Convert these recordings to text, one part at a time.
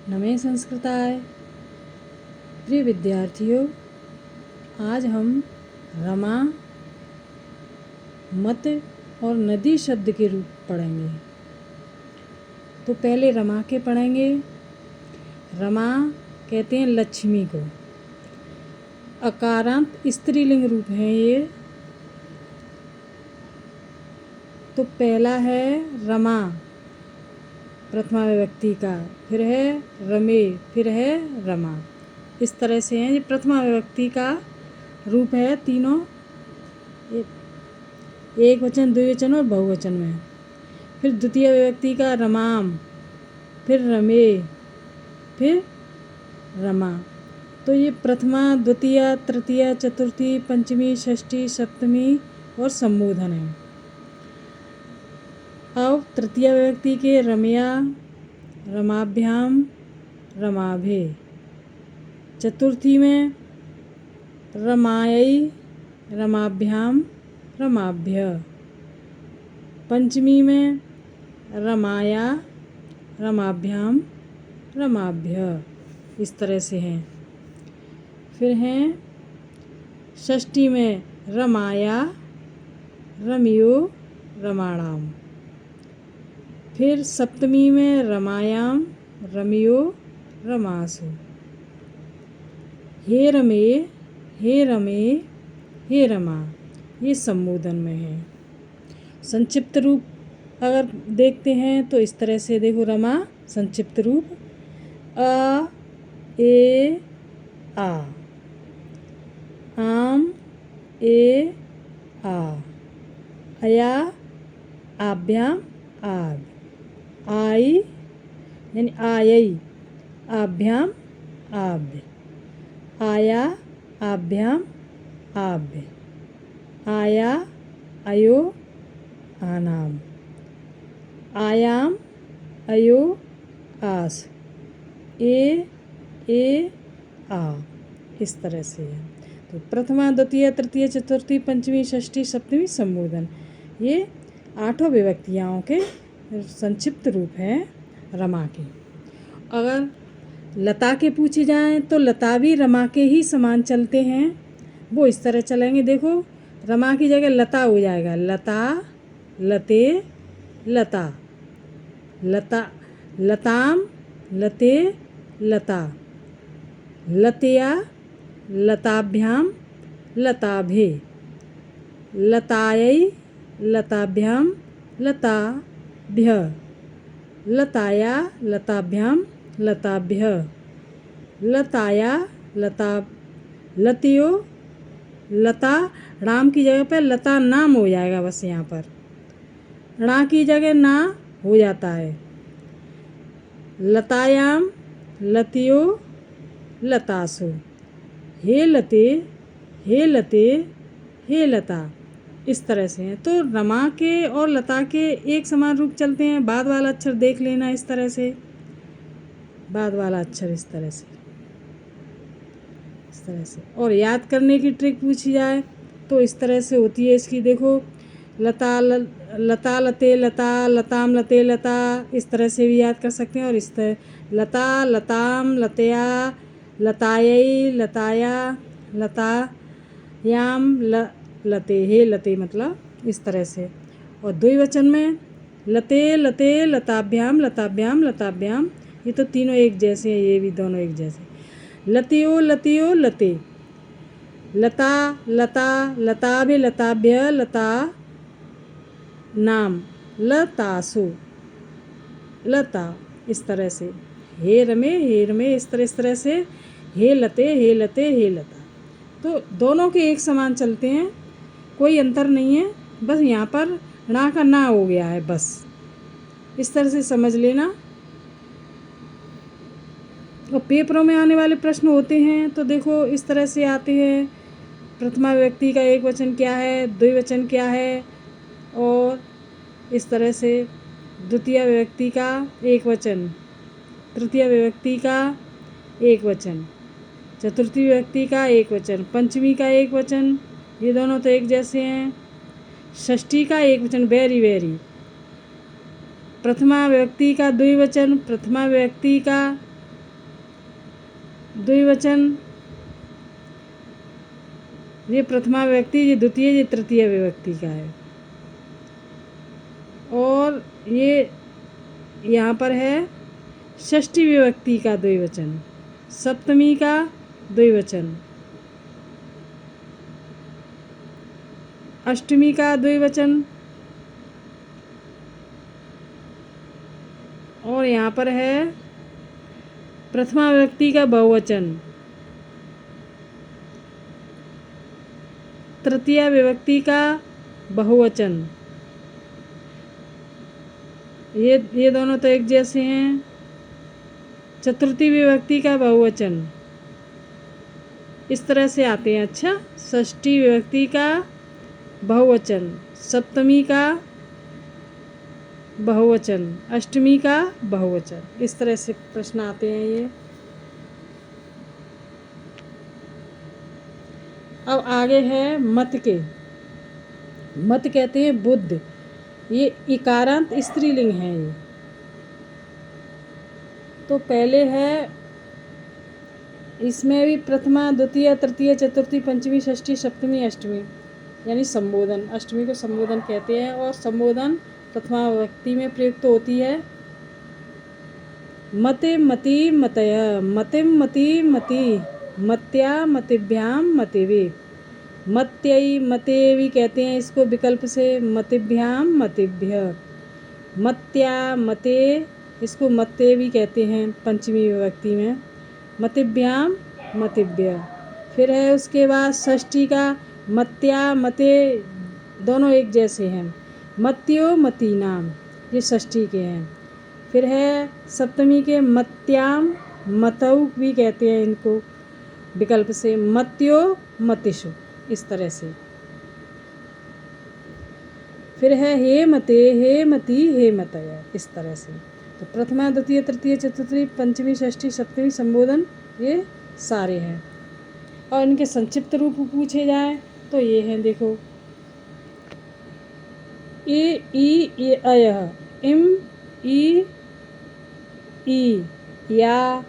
नमे संस्कृताय। प्रिय विद्यार्थियों, आज हम रमा, मत और नदी शब्द के रूप पढ़ेंगे। तो पहले रमा के पढ़ेंगे। रमा कहते हैं लक्ष्मी को। अकारांत स्त्रीलिंग रूप है ये। तो पहला है रमा प्रथमा विभक्ति का, फिर है रमे, फिर है रमा। इस तरह से है। ये प्रथमा विभक्ति का रूप है तीनों, एक वचन, द्विवचन और बहुवचन में। फिर द्वितीय विभक्ति का रमाम, फिर रमे, फिर रमा। तो ये प्रथमा, द्वितीय, तृतीय, चतुर्थी, पंचमी, षष्ठी, सप्तमी और संबोधन है। अब तृतीय विभक्ति के रमया, रमाभ्याम, रमाभे। चतुर्थी में रमायै, रमाभ्याम, रमाभ्य। पंचमी में रमाया, रमाभ्याम, रमाभ्य। इस तरह से हैं। फिर हैं षष्ठी में रमाया, रमियो, रमाणाम। फिर सप्तमी में रमायाम, रमियो, रमासु। हे रमे, हे रमे, हे रमा, ये संबोधन में है। संक्षिप्त रूप अगर देखते हैं तो इस तरह से देखो। रमा संक्षिप्त रूप अ, ए, आ। आम, ए, आ। अया, आभ्याम, आब। आई यानी आयई, आभ्याम, आभ्य। आया, आभ्याम, आभ्य। आया, अयो, आनाम। आयाम, अयो, आस। ए, आ। इस तरह से है। तो प्रथमा, द्वितीय, तृतीय, चतुर्थी, पंचमी, षष्ठी, सप्तमी, संबोधन, ये आठों विभक्तियाओं के संक्षिप्त रूप हैं रमा के। अगर लता के पूछे जाएं तो लता भी रमा के ही समान चलते हैं। वो इस तरह चलेंगे। देखो, रमा की जगह लता हो जाएगा। लता, लते, लता। लता, लताम, लते, लता। लतया, लताभ्याम, लताभे। लतायै, लताभ्याम, लताभ्य। लताया, लताभ्याम, लताभ्य। लताया, लतियो, लता। राम की जगह पर लता नाम हो जाएगा। बस यहाँ पर णा की जगह ना हो जाता है। लतायाम, लतियो, लतासु। हे लते, हे लते, हे लता। इस तरह से हैं। तो रमा के और लता के एक समान रूप चलते हैं। बाद वाला अक्षर देख लेना इस तरह से। बाद वाला अक्षर इस तरह से, इस तरह से। और याद करने की ट्रिक पूछी जाए तो इस तरह से होती है इसकी। देखो, लता, लता, लते, लता, लताम, लते, लता। इस तरह से भी याद कर सकते हैं। और इस तरह लता, लताम, लतया, लतायै, लताया, लतायाम, लते, हे लते, मतलब इस तरह से। और द्विवचन में लते, लते, लताभ्याम, लताभ्याम, लताभ्याम। ये तो तीनों एक जैसे हैं। ये भी दोनों एक जैसे। लतियो, लतियो, लते। लता, लता, लताभ्य, लताभ्य, लता नाम, लतासु, लता। इस तरह से। हे रमे, हे रमे। इस तरह से। हे लते, हे लते, हे लता। तो दोनों के एक समान चलते हैं, कोई अंतर नहीं है। बस यहाँ पर णा का ना हो गया है। बस इस तरह से समझ लेना। और पेपरों में आने वाले प्रश्न होते हैं तो देखो इस तरह से आते हैं। प्रथमा विभक्ति का एक वचन क्या है, द्विवचन क्या है, और इस तरह से द्वितीय विभक्ति का एक वचन, तृतीय विभक्ति का एक वचन, चतुर्थी विभक्ति का एक वचन, पंचमी का एक वचन। ये दोनों तो एक जैसे हैं। षष्ठी का एक वचन, वेरी वेरी। प्रथमा विभक्ति का द्विवचन, प्रथमा विभक्ति का द्विवचन, ये प्रथमा विभक्ति, ये द्वितीय, ये तृतीय विभक्ति का है। और ये यहाँ पर है षष्ठी विभक्ति का द्विवचन, सप्तमी का द्विवचन, अष्टमी का द्विवचन, और यहाँ पर है प्रथमा विभक्ति का बहुवचन, तृतीय विभक्ति का बहुवचन। ये दोनों तो एक जैसे हैं। चतुर्थी विभक्ति का बहुवचन इस तरह से आते हैं। अच्छा, षष्ठी विभक्ति का बहुवचन, सप्तमी का बहुवचन, अष्टमी का बहुवचन, इस तरह से प्रश्न आते हैं ये। अब आगे है मत के। मत कहते हैं बुद्ध, ये इकारांत स्त्रीलिंग है ये। तो पहले है, इसमें भी प्रथमा, द्वितीय, तृतीय, चतुर्थी, पंचमी, षष्ठी, सप्तमी, अष्टमी, यानी संबोधन। अष्टमी को संबोधन कहते हैं और संबोधन प्रथमा विभक्ति में प्रयुक्त होती है। मते मति मतय, मतिम मति मति, मत्या मतिभ्याम मतिवे, मत्यई मतेवी कहते हैं इसको विकल्प से, मतिभ्याम मतिभ्य, मत्या मते, इसको मत्तेवी कहते हैं पंचमी विभक्ति में, मतिभ्याम मतिभ्य। फिर है उसके बाद षष्ठी का मत्या मते, दोनों एक जैसे हैं, मत्यो मतीनाम, ये षष्ठी के हैं। फिर है सप्तमी के मत्याम मतौ भी कहते हैं इनको विकल्प से, मत्यो मतिषु, इस तरह से। फिर है हे मते, हे मति, हे मतय, इस तरह से। तो प्रथमा, द्वितीय, तृतीय, चतुर्थी, पंचमी, षष्ठी, सप्तमी संबोधन ये सारे हैं। और इनके संक्षिप्त रूप पूछे जाए तो ये हैं, देखो, ई अयः, इम ई ई, या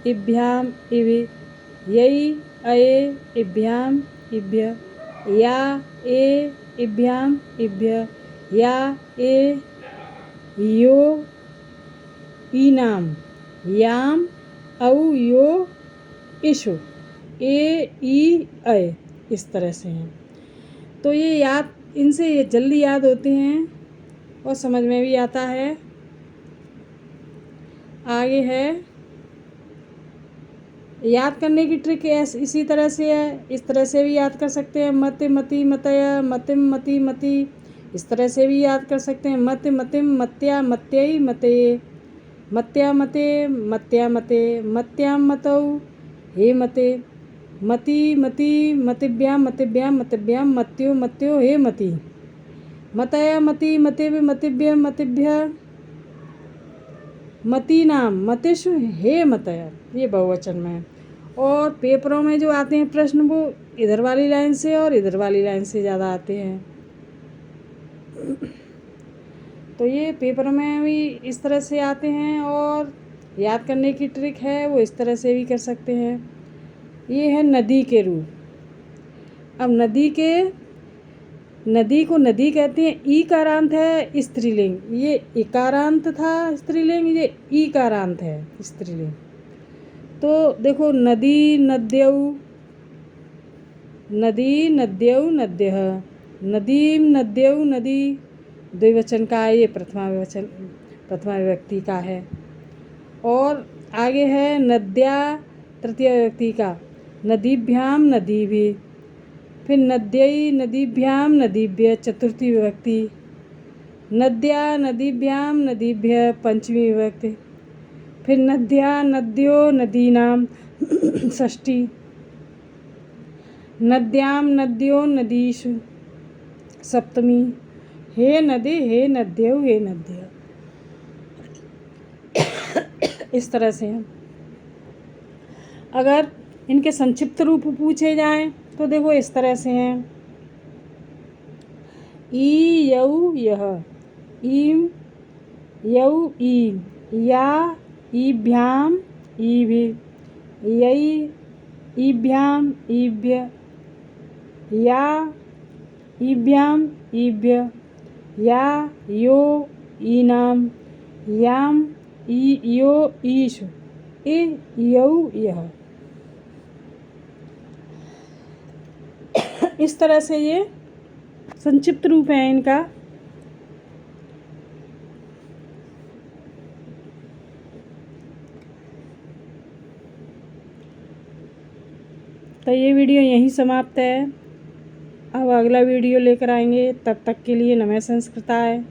इभ्याम इवि, यई अये इभ्याम इभ्य, या ए इभ्याम इभ्य, या ए यो ईनाम, याम औ यो इशु, ए ई अय, इस तरह से हैं। तो ये याद, इनसे ये जल्दी याद होते हैं और समझ में भी आता है। आगे है याद करने की ट्रिक, इसी तरह से है, इस तरह से भी याद कर सकते हैं, मत मति मतय, मतिम मति मति, इस तरह से भी याद कर सकते हैं, मत मतिम मत्या मत्यई मते, मत्या मते मत्या मते, मत्याम मतौ हे मते, मति मति मतिभ्याम मतिभ्याम मतिभ्याम, मत्यो मत्यो हे मति, मतया मति मतिभ्य मतिभ्य मतिभ्य, मतीनाम मतिषु हे मतय, ये बहुवचन में। और पेपरों में जो आते हैं प्रश्न वो इधर वाली लाइन से और इधर वाली लाइन से ज़्यादा आते हैं। तो ये पेपर में भी इस तरह से आते हैं और याद करने की ट्रिक है वो इस तरह से भी कर सकते हैं। ये है नदी के रूप। अब नदी को नदी कहते हैं, ई कारांत है स्त्रीलिंग, ये इकारांत था स्त्रीलिंग, ये ई कारांत है स्त्रीलिंग। तो देखो, नदी नद्यौ, नदी नद्यौ नद्यः, नदीम नद्यौ नदी, द्विवचन का है, ये प्रथमा विभक्ति का है। और आगे है नद्या, तृतीय विभक्ति का, नदीभ्याम नदीभि, फिर नद्यै नदीभ्याम नदीभ्य, चतुर्थी विभक्ति, नद्या नदीभ्याम नदीभ्य, पंचमी विभक्ति, फिर नद्या नद्यो नदीनाम, षष्ठी, नद्याम नद्यो नदीषु, सप्तमी, हे नदी हे नद्यौ हे नद्य, इस तरह से है। अगर इनके संक्षिप्त रूप पूछे जाएं तो देखो इस तरह से हैं, ई यौ यह, ईम यौ ईम, या ईभ्याम ईभि, यई, ईभ्याम, ईभ्य, या, ईभ्याम, ईभ्य, या, यो, ईनाम, याम, यो, ईशु, इ, यौ, यह। इस तरह से ये संक्षिप्त रूप है इनका। तो ये वीडियो यहीं समाप्त है। अब अगला वीडियो लेकर आएंगे, तब तक के लिए नमः संस्कृताय।